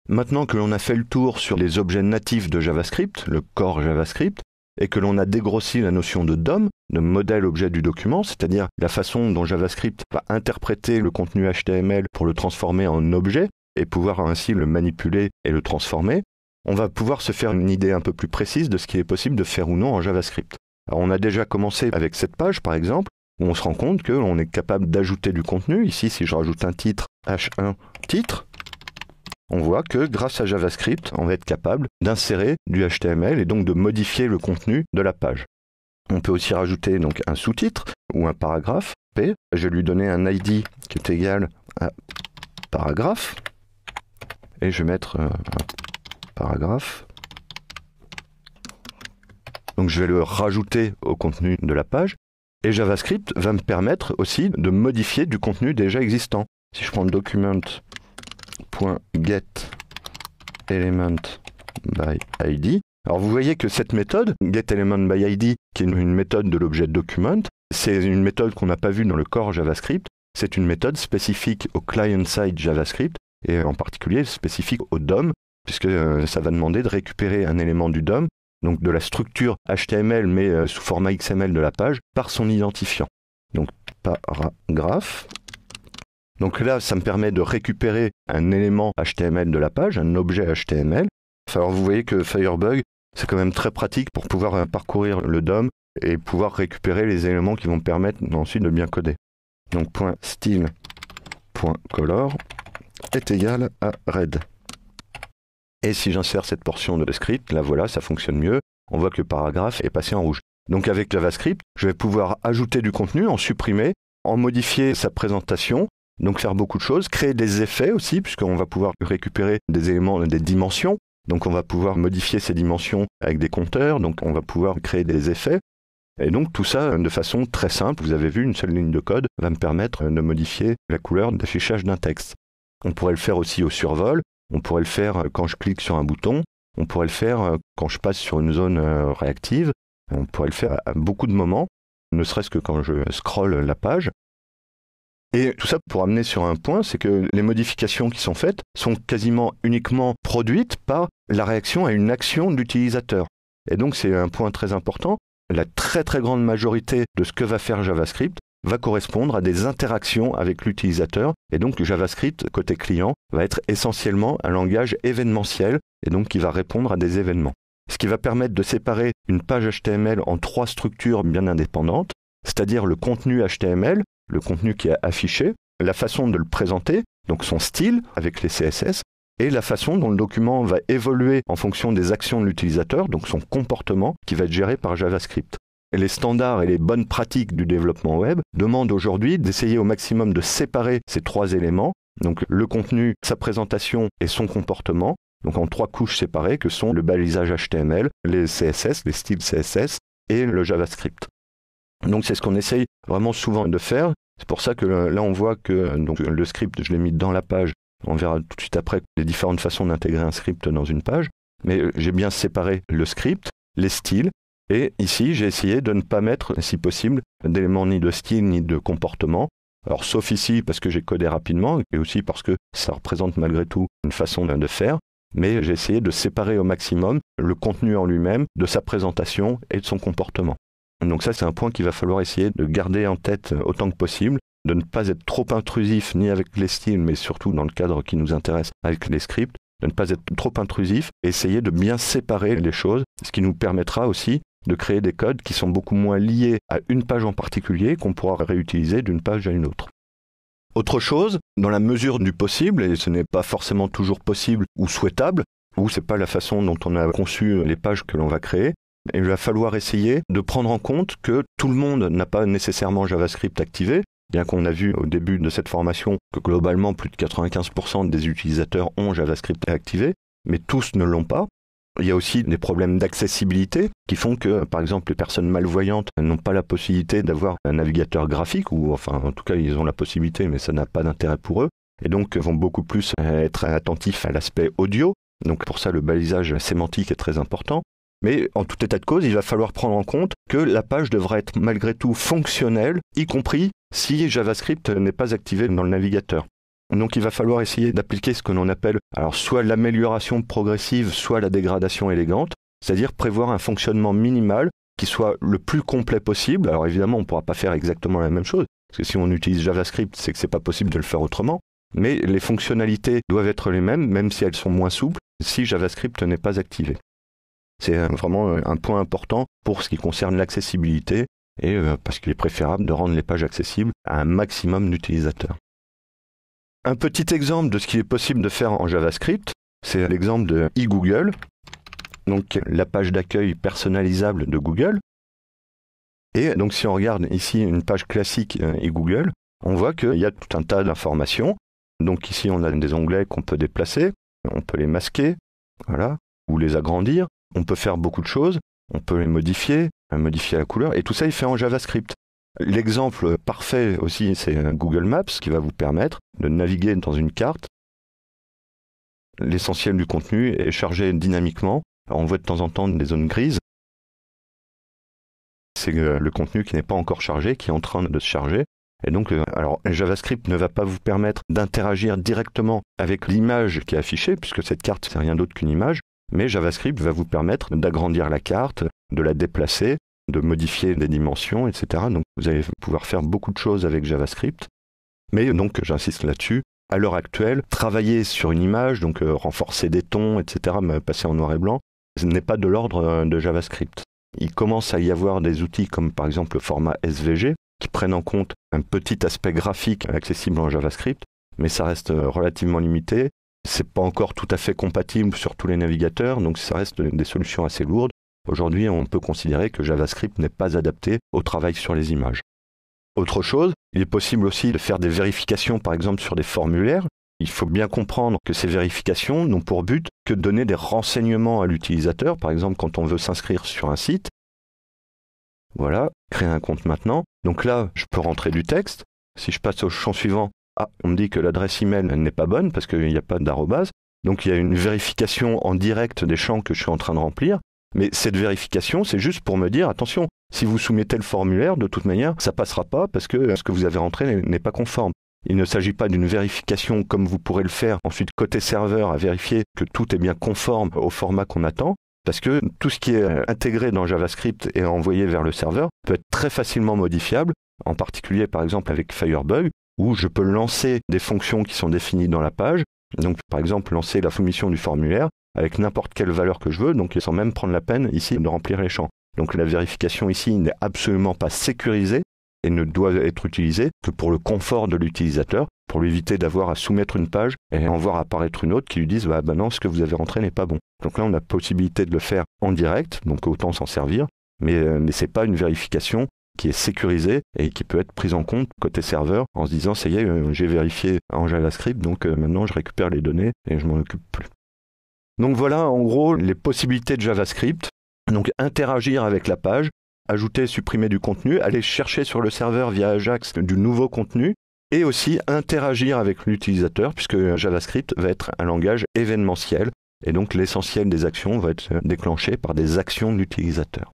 Maintenant que l'on a fait le tour sur les objets natifs de JavaScript, le core JavaScript, et que l'on a dégrossi la notion de DOM, de modèle objet du document, c'est-à-dire la façon dont JavaScript va interpréter le contenu HTML pour le transformer en objet et pouvoir ainsi le manipuler et le transformer, on va pouvoir se faire une idée un peu plus précise de ce qui est possible de faire ou non en JavaScript. Alors on a déjà commencé avec cette page par exemple, où on se rend compte qu'on est capable d'ajouter du contenu. Ici, si je rajoute un titre, H1 titre, on voit que grâce à JavaScript, on va être capable d'insérer du HTML et donc de modifier le contenu de la page. On peut aussi rajouter donc un sous-titre ou un paragraphe, P. Je vais lui donner un ID qui est égal à paragraphe. Et je vais mettre un paragraphe. Donc je vais le rajouter au contenu de la page. Et JavaScript va me permettre aussi de modifier du contenu déjà existant. Si je prends document.getElementById, alors vous voyez que cette méthode, getElementById, qui est une méthode de l'objet document, c'est une méthode qu'on n'a pas vue dans le core JavaScript. C'est une méthode spécifique au client-side JavaScript et en particulier spécifique au DOM, puisque ça va demander de récupérer un élément du DOM, donc de la structure HTML mais sous format XML de la page, par son identifiant. Donc paragraphe. Donc là, ça me permet de récupérer un élément HTML de la page, un objet HTML. Alors vous voyez que Firebug, c'est quand même très pratique pour pouvoir parcourir le DOM et pouvoir récupérer les éléments qui vont me permettre ensuite de bien coder. Donc .style.color est égal à red. Et si j'insère cette portion de script, là voilà, ça fonctionne mieux. On voit que le paragraphe est passé en rouge. Donc avec JavaScript, je vais pouvoir ajouter du contenu, en supprimer, en modifier sa présentation, donc faire beaucoup de choses, créer des effets aussi, puisqu'on va pouvoir récupérer des éléments, des dimensions. Donc on va pouvoir modifier ces dimensions avec des compteurs, donc on va pouvoir créer des effets. Et donc tout ça de façon très simple, vous avez vu, une seule ligne de code va me permettre de modifier la couleur d'affichage d'un texte. On pourrait le faire aussi au survol, on pourrait le faire quand je clique sur un bouton, on pourrait le faire quand je passe sur une zone réactive, on pourrait le faire à beaucoup de moments, ne serait-ce que quand je scrolle la page. Et tout ça pour amener sur un point, c'est que les modifications qui sont faites sont quasiment uniquement produites par la réaction à une action de l'utilisateur. Et donc c'est un point très important, la très très grande majorité de ce que va faire JavaScript va correspondre à des interactions avec l'utilisateur. Et donc JavaScript, côté client, va être essentiellement un langage événementiel et donc qui va répondre à des événements. Ce qui va permettre de séparer une page HTML en 3 structures bien indépendantes, c'est-à-dire le contenu HTML, le contenu qui est affiché, la façon de le présenter, donc son style avec les CSS, et la façon dont le document va évoluer en fonction des actions de l'utilisateur, donc son comportement qui va être géré par JavaScript. Les standards et les bonnes pratiques du développement web demandent aujourd'hui d'essayer au maximum de séparer ces 3 éléments, donc le contenu, sa présentation et son comportement, donc en 3 couches séparées que sont le balisage HTML, les CSS, les styles CSS et le JavaScript. Donc c'est ce qu'on essaye vraiment souvent de faire. C'est pour ça que là on voit que donc, le script, je l'ai mis dans la page. On verra tout de suite après les différentes façons d'intégrer un script dans une page. Mais j'ai bien séparé le script, les styles. Et ici, j'ai essayé de ne pas mettre, si possible, d'éléments ni de style ni de comportement. Alors, sauf ici, parce que j'ai codé rapidement, et aussi parce que ça représente malgré tout une façon de faire. Mais j'ai essayé de séparer au maximum le contenu en lui-même de sa présentation et de son comportement. Donc ça, c'est un point qu'il va falloir essayer de garder en tête autant que possible, de ne pas être trop intrusif ni avec les styles, mais surtout dans le cadre qui nous intéresse avec les scripts, de ne pas être trop intrusif, et essayer de bien séparer les choses, ce qui nous permettra aussi de créer des codes qui sont beaucoup moins liés à une page en particulier, qu'on pourra réutiliser d'une page à une autre. Autre chose, dans la mesure du possible, et ce n'est pas forcément toujours possible ou souhaitable, ou c'est pas la façon dont on a conçu les pages que l'on va créer, il va falloir essayer de prendre en compte que tout le monde n'a pas nécessairement JavaScript activé, bien qu'on a vu au début de cette formation que globalement plus de 95% des utilisateurs ont JavaScript activé, mais tous ne l'ont pas. Il y a aussi des problèmes d'accessibilité qui font que, par exemple, les personnes malvoyantes n'ont pas la possibilité d'avoir un navigateur graphique, ou enfin, en tout cas, ils ont la possibilité, mais ça n'a pas d'intérêt pour eux, et donc vont beaucoup plus être attentifs à l'aspect audio. Donc pour ça, le balisage sémantique est très important. Mais en tout état de cause, il va falloir prendre en compte que la page devra être malgré tout fonctionnelle, y compris si JavaScript n'est pas activé dans le navigateur. Donc il va falloir essayer d'appliquer ce que l'on appelle alors soit l'amélioration progressive, soit la dégradation élégante, c'est-à-dire prévoir un fonctionnement minimal qui soit le plus complet possible. Alors évidemment, on ne pourra pas faire exactement la même chose, parce que si on utilise JavaScript, c'est que ce n'est pas possible de le faire autrement, mais les fonctionnalités doivent être les mêmes, même si elles sont moins souples, si JavaScript n'est pas activé. C'est vraiment un point important pour ce qui concerne l'accessibilité, et parce qu'il est préférable de rendre les pages accessibles à un maximum d'utilisateurs. Un petit exemple de ce qu'il est possible de faire en JavaScript, c'est l'exemple de eGoogle, donc la page d'accueil personnalisable de Google. Et donc si on regarde ici une page classique eGoogle, on voit qu'il y a tout un tas d'informations. Donc ici on a des onglets qu'on peut déplacer, on peut les masquer, voilà, ou les agrandir, on peut faire beaucoup de choses, on peut les modifier la couleur, et tout ça est fait en JavaScript. L'exemple parfait aussi, c'est Google Maps qui va vous permettre de naviguer dans une carte. L'essentiel du contenu est chargé dynamiquement. Alors on voit de temps en temps des zones grises. C'est le contenu qui n'est pas encore chargé, qui est en train de se charger. Et donc, alors JavaScript ne va pas vous permettre d'interagir directement avec l'image qui est affichée, puisque cette carte, c'est rien d'autre qu'une image. Mais JavaScript va vous permettre d'agrandir la carte, de la déplacer, de modifier les dimensions, etc. Donc vous allez pouvoir faire beaucoup de choses avec JavaScript. Mais donc, j'insiste là-dessus, à l'heure actuelle, travailler sur une image, donc renforcer des tons, etc., passer en noir et blanc, ce n'est pas de l'ordre de JavaScript. Il commence à y avoir des outils comme par exemple le format SVG, qui prennent en compte un petit aspect graphique accessible en JavaScript, mais ça reste relativement limité. C'est pas encore tout à fait compatible sur tous les navigateurs, donc ça reste des solutions assez lourdes. Aujourd'hui, on peut considérer que JavaScript n'est pas adapté au travail sur les images. Autre chose, il est possible aussi de faire des vérifications, par exemple sur des formulaires. Il faut bien comprendre que ces vérifications n'ont pour but que de donner des renseignements à l'utilisateur. Par exemple, quand on veut s'inscrire sur un site, voilà, créer un compte maintenant. Donc là, je peux rentrer du texte. Si je passe au champ suivant, on me dit que l'adresse email n'est pas bonne parce qu'il n'y a pas d'arrobase. Donc il y a une vérification en direct des champs que je suis en train de remplir. Mais cette vérification, c'est juste pour me dire, attention, si vous soumettez le formulaire, de toute manière, ça ne passera pas parce que ce que vous avez rentré n'est pas conforme. Il ne s'agit pas d'une vérification comme vous pourrez le faire ensuite côté serveur à vérifier que tout est bien conforme au format qu'on attend, parce que tout ce qui est intégré dans JavaScript et envoyé vers le serveur peut être très facilement modifiable, en particulier par exemple avec Firebug, où je peux lancer des fonctions qui sont définies dans la page, donc par exemple lancer la soumission du formulaire avec n'importe quelle valeur que je veux, donc sans même prendre la peine ici de remplir les champs. Donc la vérification ici n'est absolument pas sécurisée et ne doit être utilisée que pour le confort de l'utilisateur, pour lui éviter d'avoir à soumettre une page et en voir apparaître une autre qui lui dise bah non, ce que vous avez rentré n'est pas bon. Donc là on a la possibilité de le faire en direct, donc autant s'en servir, mais ce n'est pas une vérification qui est sécurisée et qui peut être prise en compte côté serveur en se disant ça y est, j'ai vérifié en JavaScript, donc maintenant je récupère les données et je m'en occupe plus. Donc voilà en gros les possibilités de JavaScript. Donc interagir avec la page, ajouter, supprimer du contenu, aller chercher sur le serveur via Ajax du nouveau contenu et aussi interagir avec l'utilisateur puisque JavaScript va être un langage événementiel et donc l'essentiel des actions va être déclenché par des actions de l'utilisateur.